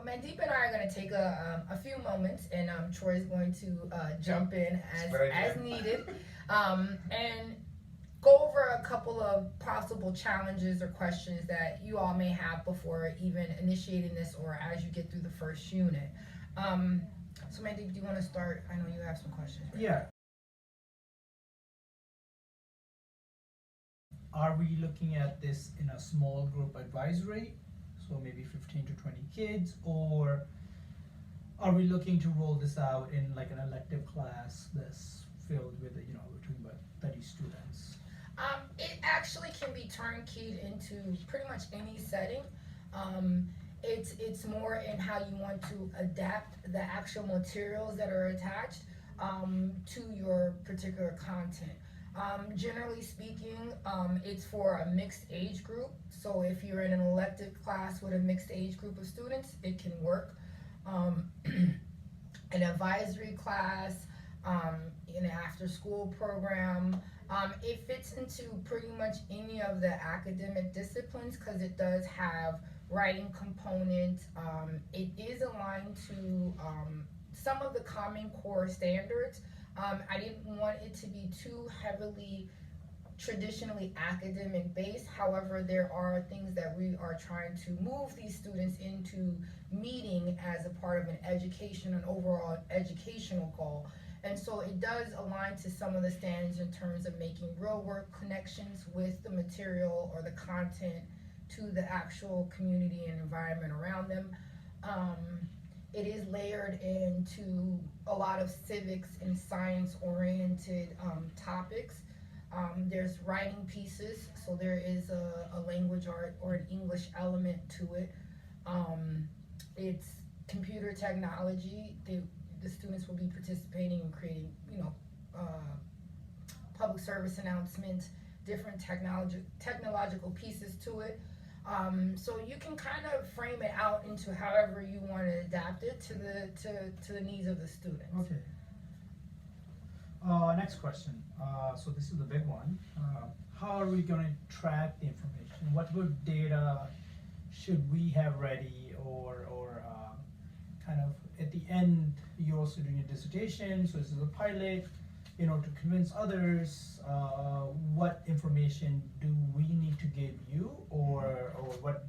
Mandeep and I are going to take a few moments, and Troy is going to jump in as needed, and go over a couple of possible challenges or questions that you all may have before even initiating this or as you get through the first unit. So Mandeep, do you want to start? I know you have some questions. Right? Yeah. Are we looking at this in a small group advisory, so maybe 15 to 20 kids, or are we looking to roll this out in like an elective class that's filled with, we're talking about 30 students? It actually can be turnkeyed into pretty much any setting. It's more in how you want to adapt the actual materials that are attached to your particular content. Generally speaking, it's for a mixed age group. So if you're in an elective class with a mixed age group of students, it can work. An advisory class, an after school program. It fits into pretty much any of the academic disciplines because it does have writing component. It is aligned to some of the Common Core standards. I didn't want it to be too heavily traditionally academic based. However, there are things that we are trying to move these students into meeting as a part of an overall educational goal. And so it does align to some of the standards in terms of making real work connections with the material or the content to the actual community and environment around them. It is layered into a lot of civics and science-oriented topics. There's writing pieces, so there is a language art or an English element to it. It's computer technology. The students will be participating in creating, public service announcements, different technological pieces to it. So you can kind of frame it out into however you want to adapt it to the needs of the students. Okay. Next question. So this is the big one. How are we going to track the information? What good data should we have ready, or kind of at the end, you're also doing a dissertation, so this is a pilot, to convince others. What information do we need to give you, or what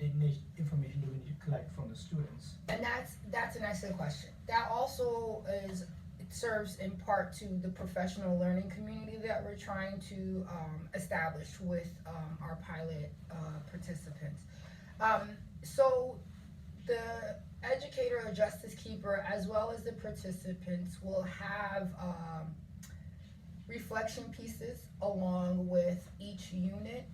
information do we need to collect from the students? And that's an excellent question. That also serves in part to the professional learning community that we're trying to establish with our pilot participants. So the educator or justice keeper, as well as the participants, will have reflection pieces along with each unit,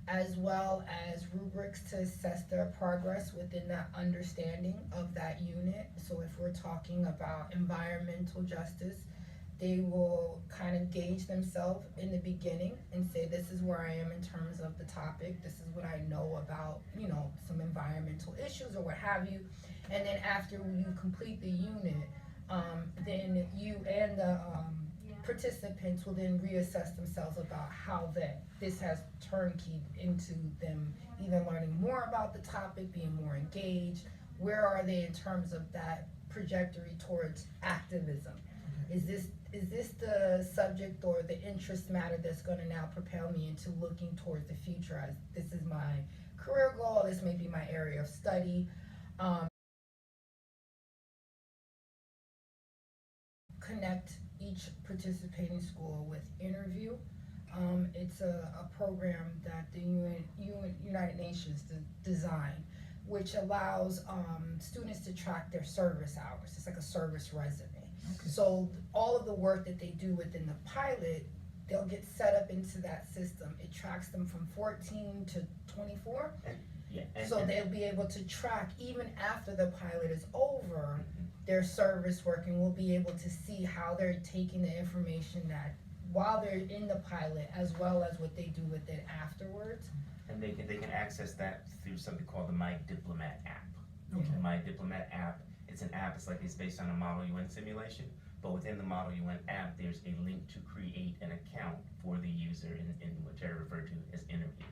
as well as rubrics to assess their progress within that understanding of that unit. So if we're talking about environmental justice, they will kind of gauge themselves in the beginning and say, this is where I am in terms of the topic, this is what I know about, some environmental issues or what have you. And then after you complete the unit, then you and the participants will then reassess themselves about how this has turnkeyed into them either learning more about the topic, being more engaged. Where are they in terms of that trajectory towards activism? Is this the subject or the interest matter that's going to now propel me into looking towards the future as this is my career goal, this may be my area of study. Connect each participating school with interview. It's a program that the United Nations designed, which allows students to track their service hours. It's like a service resume. Okay. So all of the work that they do within the pilot, they'll get set up into that system. It tracks them from 14 to 24. So they'll be able to track even after the pilot is over, their service work, and we'll be able to see how they're taking the information that while they're in the pilot, as well as what they do with it afterwards. And they can access that through something called the My Diplomat app. Okay. My Diplomat app, it's an app, it's based on a Model UN simulation, but within the Model UN app, there's a link to create an account for the user in what I refer to as interview.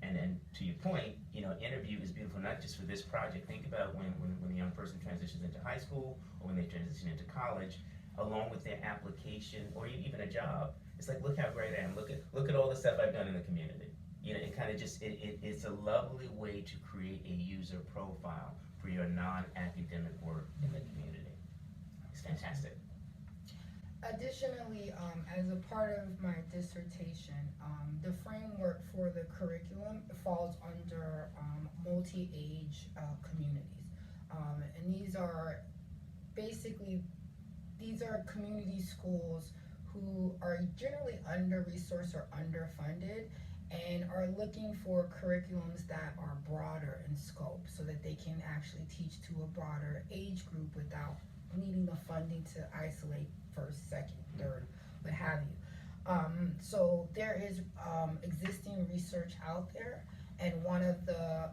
And then to your point, interview is beautiful, not just for this project. Think about when a young person transitions transitions into high school or when they transition into college, along with their application or even a job. It's like, look how great I am. Look at all the stuff I've done in the community. You know, it kind of just it's a lovely way to create a user profile for your non-academic work in the community. It's fantastic. Additionally, as a part of my dissertation, the framework for the curriculum falls under multi-age communities. And these are community schools who are generally under-resourced or underfunded and are looking for curriculums that are broader in scope so that they can actually teach to a broader age group without needing the funding to isolate first, second, third, what have you. So there is existing research out there, and one of the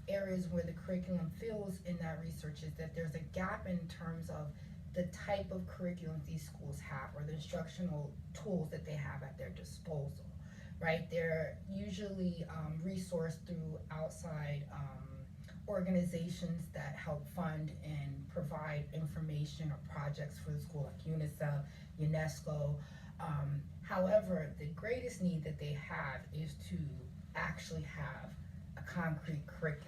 areas where the curriculum fills in that research is that there's a gap in terms of the type of curriculum these schools have or the instructional tools that they have at their disposal, right? They're usually resourced through outside organizations that help fund and provide information or projects for the school, like UNICEF, UNESCO. However, the greatest need that they have is to actually have a concrete curriculum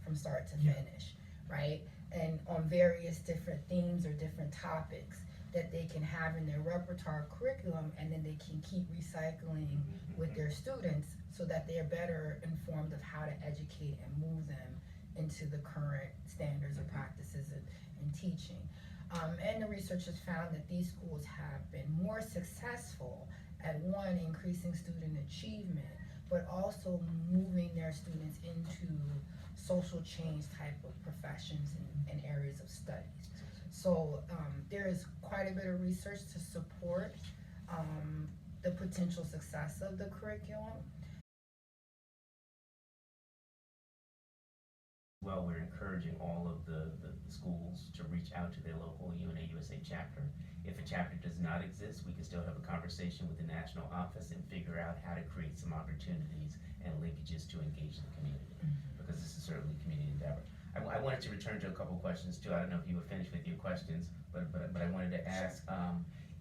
from start to finish, right? And on various different themes or different topics that they can have in their repertoire curriculum, and then they can keep recycling with their students so that they're better informed of how to educate and move them into the current standards or practices in teaching. And the research has found that these schools have been more successful at, one, increasing student achievement, but also moving their students into social change type of professions and areas of studies. So there is quite a bit of research to support the potential success of the curriculum. Well, we're encouraging all of the schools to reach out to their local UNA USA chapter. If a chapter does not exist, we can still have a conversation with the national office and figure out how to create some opportunities and linkages to engage the community, because this is certainly a community endeavor. I wanted to return to a couple questions too. I don't know if you were finished with your questions, but I wanted to ask,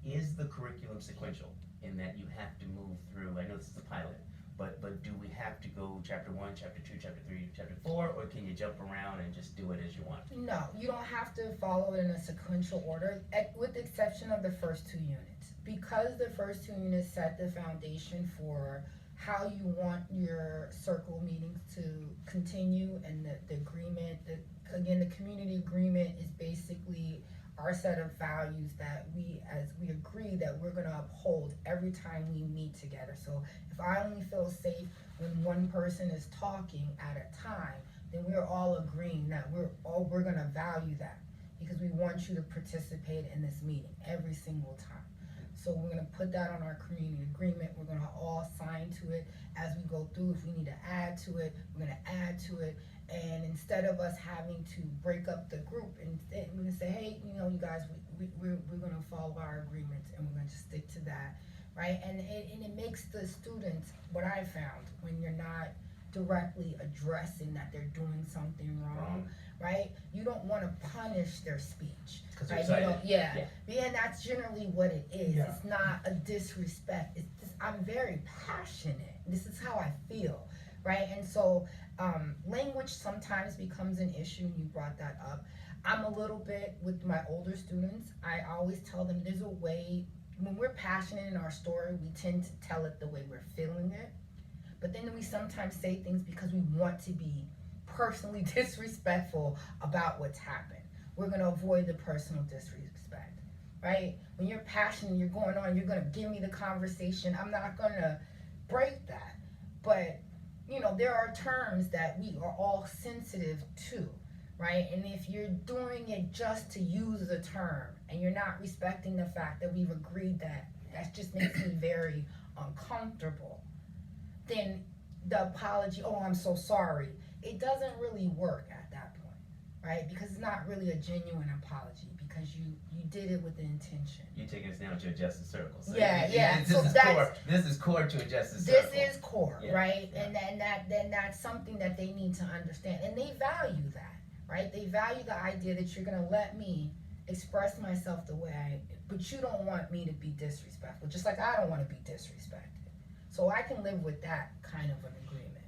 is the curriculum sequential in that you have to move through, I know this is a pilot, but do we have to go chapter 1, chapter 2, chapter 3, chapter 4, or can you jump around and just do it as you want? No, you don't have to follow it in a sequential order, with the exception of the first 2 units. Because the first 2 units set the foundation for how you want your circle meetings to continue, and the agreement, again, the community agreement is basically our set of values that we agree that we're going to uphold every time we meet together. So if I only feel safe when one person is talking at a time, then we're all agreeing that we're going to value that, because we want you to participate in this meeting every single time. So we're going to put that on our community agreement. We're going to all sign to it as we go through. If we need to add to it, we're going to add to it. And instead of us having to break up the group, and we're going to say, hey, you guys, we're going to follow our agreements, and we're going to stick to that, right? And it makes the students, what I found, when you're not directly addressing that they're doing something wrong, right? You don't want to punish their speech. Because right? they're excited. And that's generally what it is. Yeah. It's not a disrespect. It's just, I'm very passionate. This is how I feel, right? And so language sometimes becomes an issue, and you brought that up. I'm a little bit, with my older students, I always tell them there's a way, when we're passionate in our story, we tend to tell it the way we're feeling it. But then we sometimes say things because we want to be personally disrespectful about what's happened. We're going to avoid the personal disrespect, right? When you're passionate, you're going on, you're going to give me the conversation. I'm not going to break that. But, there are terms that we are all sensitive to, right? And if you're doing it just to use the term, and you're not respecting the fact that we've agreed that just makes me very uncomfortable, then the apology, oh, I'm so sorry, it doesn't really work at that point, right? Because it's not really a genuine apology, because you did it with the intention. You're taking us down to a justice circle. So Yeah. This So is that's core. This is core to a justice circle. This is core, Yeah, right? yeah. And then that's something that they need to understand, and they value that, right? They value the idea that you're gonna let me express myself the way but you don't want me to be disrespectful, just like I don't want to be disrespected. So I can live with that kind of an agreement,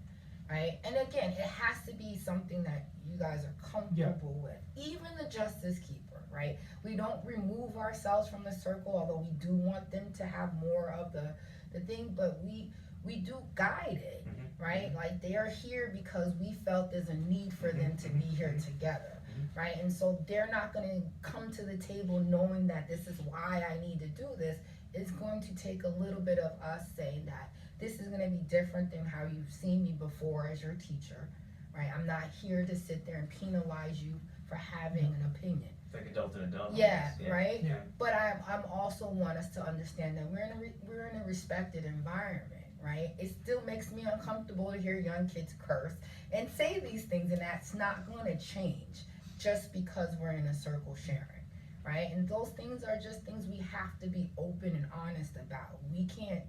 right? And again, it has to be something that you guys are comfortable with. Even the justice keeper, right? We don't remove ourselves from the circle, although we do want them to have more of the thing, but we do guide it, right? Like they are here because we felt there's a need for them to be here together, right? And so they're not going to come to the table knowing that this is why I need to do this. It's going to take a little bit of us saying that this is going to be different than how you've seen me before as your teacher, right? I'm not here to sit there and penalize you for having an opinion. It's like adult and adult. Yeah, right? Yeah. But I'm also want us to understand that we're in a respected environment, right? It still makes me uncomfortable to hear young kids curse and say these things, and that's not going to change just because we're in a circle sharing, right? And those things are just things we have to be open and honest about. We can't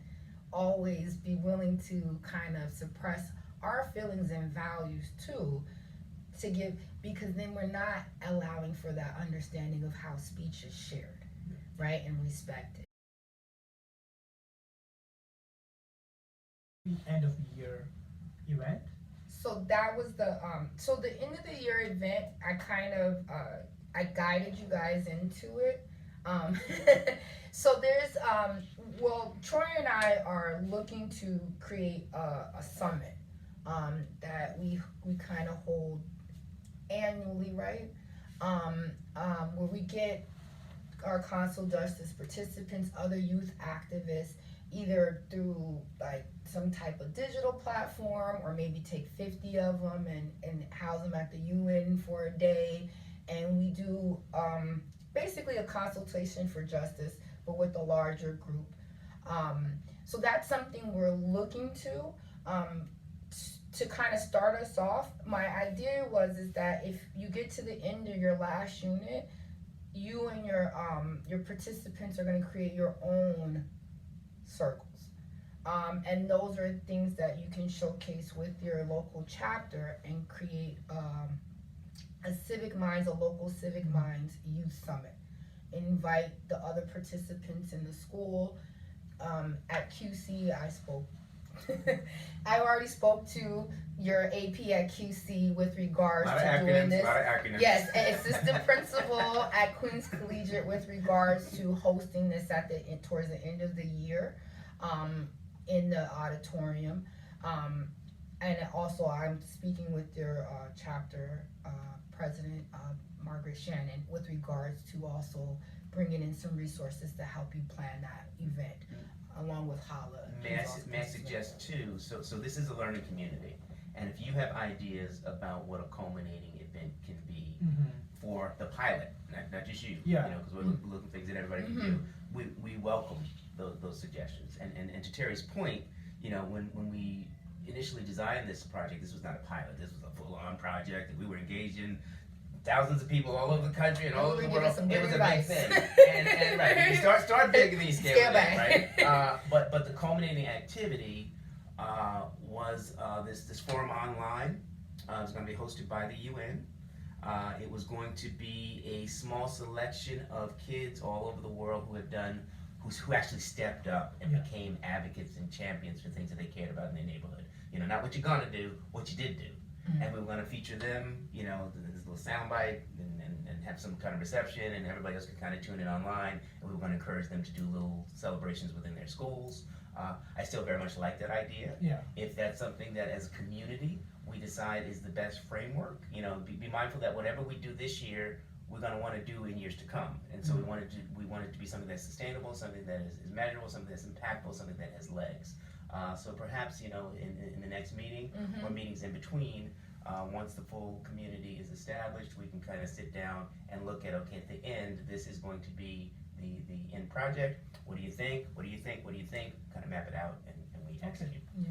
always be willing to kind of suppress our feelings and values too, to give, because then we're not allowing for that understanding of how speech is shared, right, and respected. End of the year event. So that was the end of the year event. I kind of I guided you guys into it. So there's Troy and I are looking to create a summit that we kind of hold annually, right? Where we get our council justice participants, other youth activists, either through like some type of digital platform, or maybe take 50 of them and house them at the UN for a day, and we do basically a consultation for justice, but with a larger group. So that's something we're looking to kind of start us off. My idea is that if you get to the end of your last unit, you and your participants are going to create your own circles. And those are things that you can showcase with your local chapter and create a local civic minds youth summit. Invite the other participants in the school. At QC, I spoke. I already spoke to your AP at QC with regards to doing this. Yes, assistant principal at Queens Collegiate with regards to hosting this towards the end of the year, in the auditorium. And also I'm speaking with your chapter president, Margaret Shannon, with regards to also bringing in some resources to help you plan that event, along with Hala. May I suggest too, so this is a learning community, and if you have ideas about what a culminating event can be for the pilot, not just you, Yeah. because we're looking at things that everybody can do, we welcome those suggestions. And to Terry's point, when we initially designed this project, this was not a pilot, this was a full-on project, and we were engaging thousands of people all over the country and all over the world. It was a big thing. And right, you start big and then you scale back, right? But the culminating activity was this forum online. It was going to be hosted by the UN. It was going to be a small selection of kids all over the world who actually stepped up and became advocates and champions for things that they cared about in their neighborhood. Not what you're gonna do, what you did do. And we were going to feature them, this little soundbite, and have some kind of reception, and everybody else could kind of tune in online. And we were going to encourage them to do little celebrations within their schools. I still very much like that idea. Yeah. If that's something that, as a community, we decide is the best framework, be mindful that whatever we do this year, we're going to want to do in years to come. And so we want it to be something that's sustainable, something that is measurable, something that's impactful, something that has legs. So perhaps, in the next meeting or meetings in between, once the full community is established, we can kind of sit down and look at, okay, at the end, this is going to be the end project. What do you think? What do you think? What do you think? Kind of map it out and we execute. Yeah.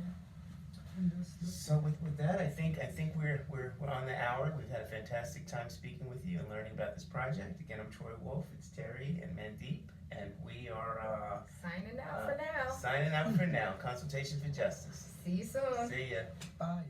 So with that, I think we're on the hour. We've had a fantastic time speaking with you and learning about this project. Again, I'm Troy Wolf. It's Terry and Mandeep, and we are signing out for now. Signing out for now. Consultation for Justice. See you soon. See ya. Bye.